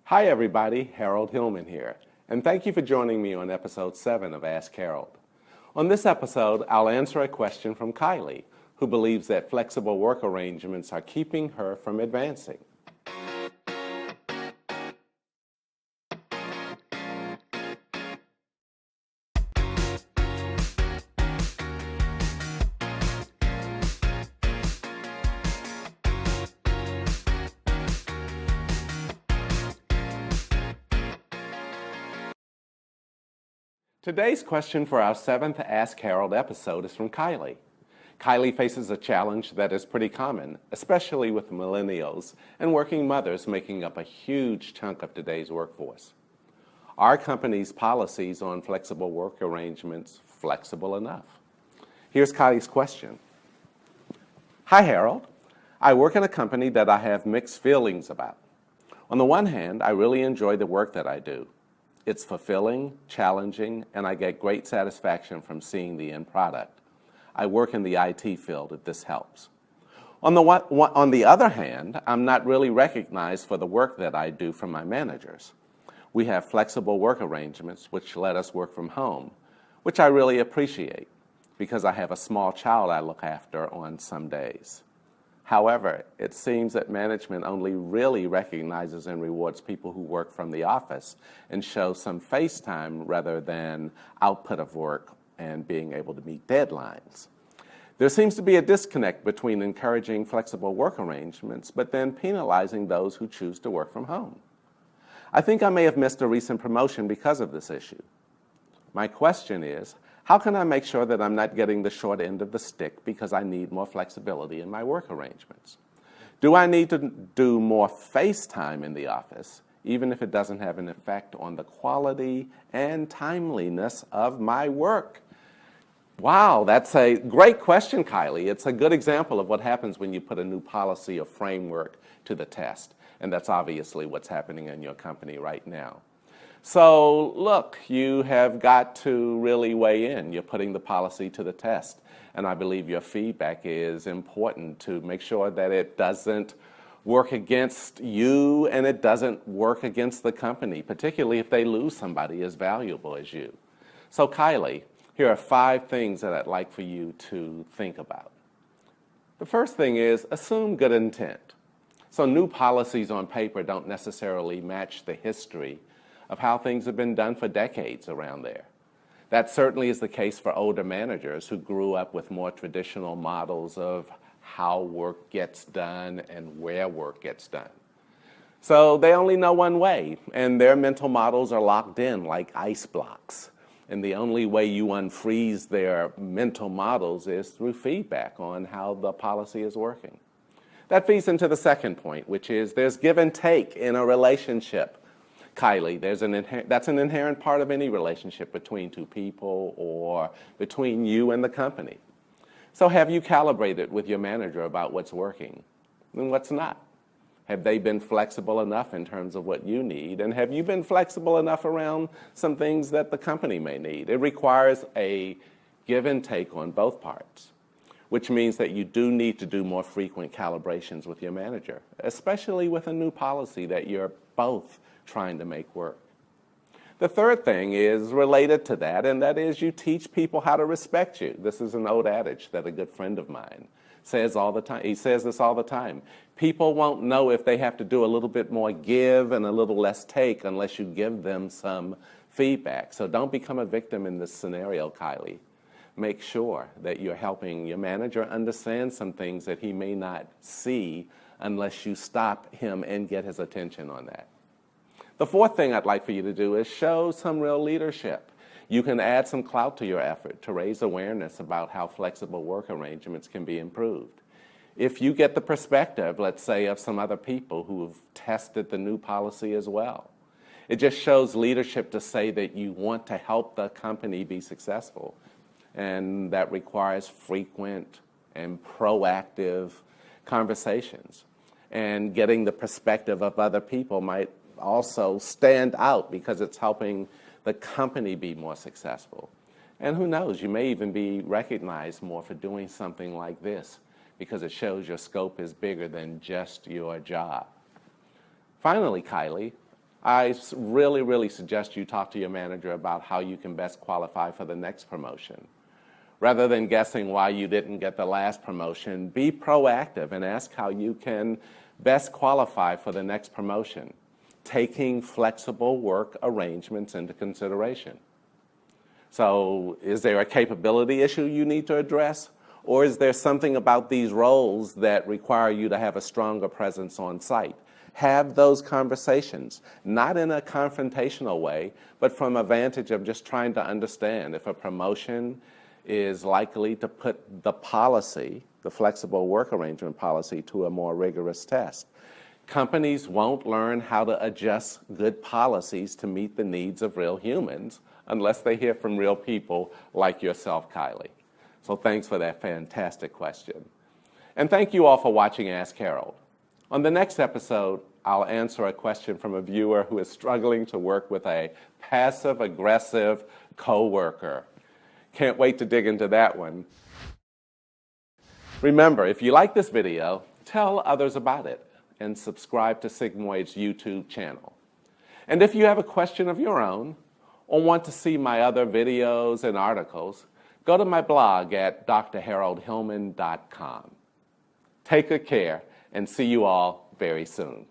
Hi everybody, Harold Hillman here, and thank you for joining me on episode 7 of Ask Harold. On this episode, I'll answer a question from Kylie, who believes that flexible work arrangements are keeping her from advancing. Today's question for our 7th Ask Harold episode is from Kylie. Kylie faces a challenge that is pretty common, especially with millennials and working mothers making up a huge chunk of today's workforce. Are company's policies on flexible work arrangements flexible enough? Here's Kylie's question. Hi Harold, I work in a company that I have mixed feelings about. On the one hand, I really enjoy the work that I do. It's fulfilling, challenging, and I get great satisfaction from seeing the end product. I work in the IT field, if this helps. On the other hand, I'm not really recognized for the work that I do from my managers. We have flexible work arrangements which let us work from home, which I really appreciate because I have a small child I look after on some days. However, it seems that management only really recognizes and rewards people who work from the office and shows some face time rather than output of work and being able to meet deadlines. There seems to be a disconnect between encouraging flexible work arrangements but then penalizing those who choose to work from home. I think I may have missed a recent promotion because of this issue. My question is, how can I make sure that I'm not getting the short end of the stick because I need more flexibility in my work arrangements? Do I need to do more face time in the office, even if it doesn't have an effect on the quality and timeliness of my work? Wow, that's a great question, Kylie. It's a good example of what happens when you put a new policy or framework to the test, and that's obviously what's happening in your company right now. So look, you have got to really weigh in. You're putting the policy to the test. And I believe your feedback is important to make sure that it doesn't work against you and it doesn't work against the company, particularly if they lose somebody as valuable as you. So Kylie, here are 5 things that I'd like for you to think about. The first thing is assume good intent. So new policies on paper don't necessarily match the history of how things have been done for decades around there. That certainly is the case for older managers who grew up with more traditional models of how work gets done and where work gets done. So they only know one way, and their mental models are locked in like ice blocks. And the only way you unfreeze their mental models is through feedback on how the policy is working. That feeds into the second point, which is there's give and take in a relationship. Kylie, that's an inherent part of any relationship between two people or between you and the company. So have you calibrated with your manager about what's working and what's not? Have they been flexible enough in terms of what you need? And have you been flexible enough around some things that the company may need? It requires a give and take on both parts, which means that you do need to do more frequent calibrations with your manager, especially with a new policy that you're both trying to make work. The third thing is related to that, and that is you teach people how to respect you. This is an old adage that a good friend of mine says all the time. He says this all the time. People won't know if they have to do a little bit more give and a little less take unless you give them some feedback. So don't become a victim in this scenario, Kylie. Make sure that you're helping your manager understand some things that he may not see unless you stop him and get his attention on that. The fourth thing I'd like for you to do is show some real leadership. You can add some clout to your effort to raise awareness about how flexible work arrangements can be improved. If you get the perspective, let's say, of some other people who have tested the new policy as well, it just shows leadership to say that you want to help the company be successful. And that requires frequent and proactive conversations. And getting the perspective of other people might also stand out because it's helping the company be more successful. And who knows, you may even be recognized more for doing something like this because it shows your scope is bigger than just your job. Finally, Kylie, really suggest you talk to your manager about how you can best qualify for the next promotion. Rather than guessing why you didn't get the last promotion, be proactive and ask how you can best qualify for the next promotion, taking flexible work arrangements into consideration. So, is there a capability issue you need to address? Or is there something about these roles that require you to have a stronger presence on site? Have those conversations, not in a confrontational way, but from a vantage of just trying to understand if a promotion is likely to put the policy, the flexible work arrangement policy, to a more rigorous test. Companies won't learn how to adjust good policies to meet the needs of real humans unless they hear from real people like yourself, Kylie. So thanks for that fantastic question. And thank you all for watching Ask Harold. On the next episode, I'll answer a question from a viewer who is struggling to work with a passive-aggressive coworker. Can't wait to dig into that one. Remember, if you like this video, tell others about it and subscribe to Sigmoid's YouTube channel. And if you have a question of your own or want to see my other videos and articles, go to my blog at drharoldhillman.com. Take good care and see you all very soon.